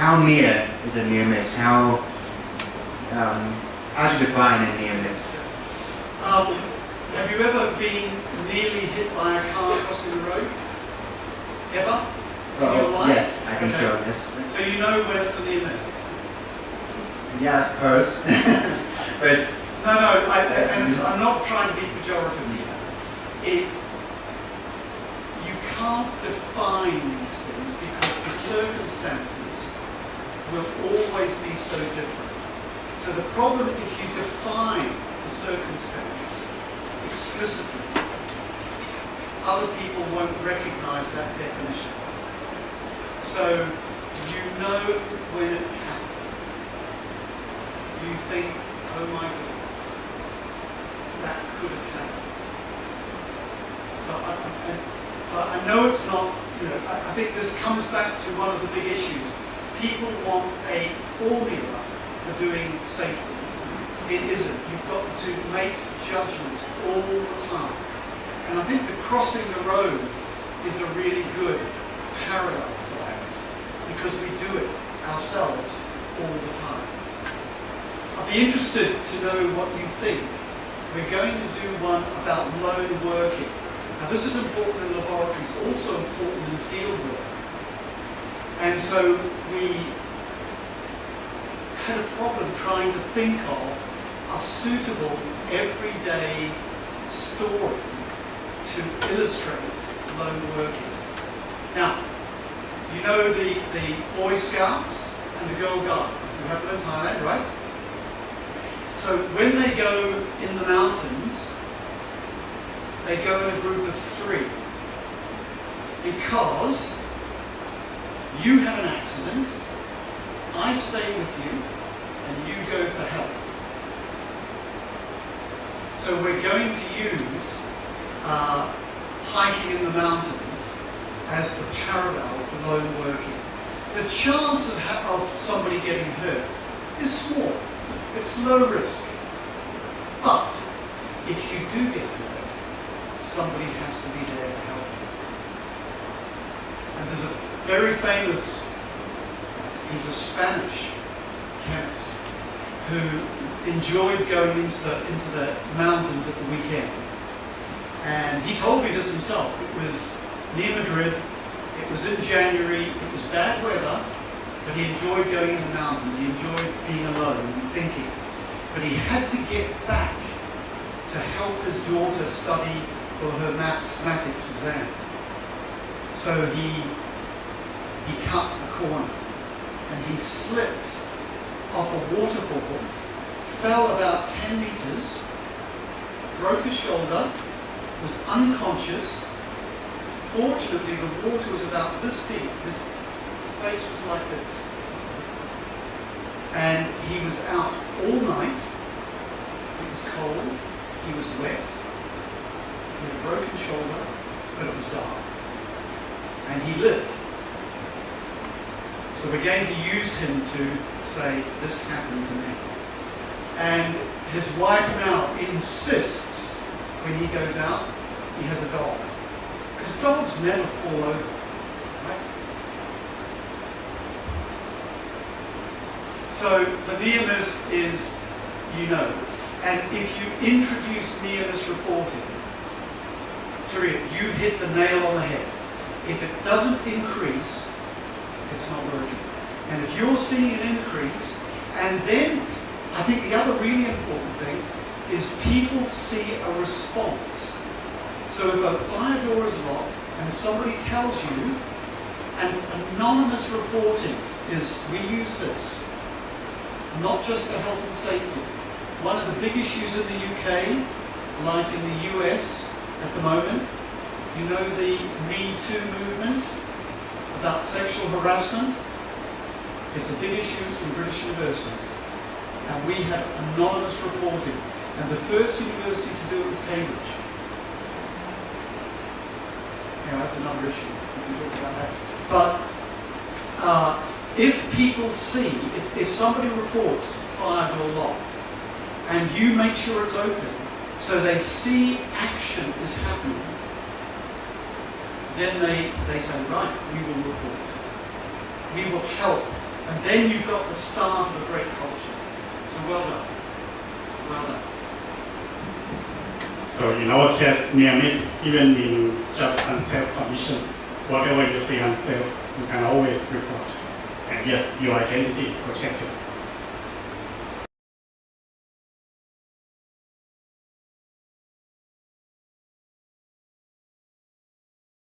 how near is a near miss? How to define a near miss? Have you ever been nearly hit by a car crossing the road? Ever? In your life? Yes, I think so. Yes. So you know when it's a near miss. Yeah, I suppose. But No, I'm not trying to be pejorative here. You can't define these things because the circumstances will always be so different. So the problem, if you define the circumstance explicitly, other people won't recognize that definition. So you know when it happens. You think, oh my goodness, that could have happened. So I know it's not, I think this comes back to one of the big issues. People want a formula for doing safety. It isn't. You've got to make judgments all the time. And I think the crossing the road is a really good parallel for that because we do it ourselves all the time. I'd be interested to know what you think. We're going to do one about lone working. Now this is important in laboratories, also important in field work. And so we had a problem trying to think of a suitable everyday story to illustrate lone working. Now, you know the Boy Scouts and the Girl Guides. You have them in Thailand, right? So when they go in the mountains, they go in a group of 3 because you have an accident, I stay with you, and you go for help. So we're going to use hiking in the mountains as the parallel for lone working. The chance of somebody getting hurt is small. It's low risk. But if you do get hurt, somebody has to be there to help you. And there's a very famous, he's a Spanish chemist who enjoyed going into the mountains at the weekend. And he told me this himself. It was near Madrid, it was in January, it was bad weather, but he enjoyed going in the mountains, he enjoyed being alone and thinking. But he had to get back to help his daughter study for her mathematics exam. So he cut a corner and he slipped off a waterfall, fell about 10 meters, broke his shoulder, was unconscious. Fortunately, the water was about this deep. His face was like this. And he was out all night. It was cold. He was wet. He had a broken shoulder, but it was dark. And he lived. So we're going to use him to say, this happened to me. And his wife now insists when he goes out, he has a dog. Because dogs never fall over, right? So the near miss is, and if you introduce near miss reporting, Taria, you hit the nail on the head. If it doesn't increase, it's not working. And if you're seeing an increase, and then I think the other really important thing is people see a response. So if a fire door is locked and somebody tells you, and anonymous reporting is, we use this, not just for health and safety. One of the big issues in the UK, like in the US at the moment, you know the Me Too movement about sexual harassment? It's a big issue in British universities. And we have anonymous reporting. And the first university to do it was Cambridge. That's another issue. We can talk about that. But if people see, if somebody reports fire door locked, and you make sure it's open, so they see action is happening, then they say, right, we will report. We will help And then you've got the start of a great culture. So well done. Well done. So in our case, near miss even in just unsafe condition, whatever you see unsafe, you can always report. And yes, your identity is protected.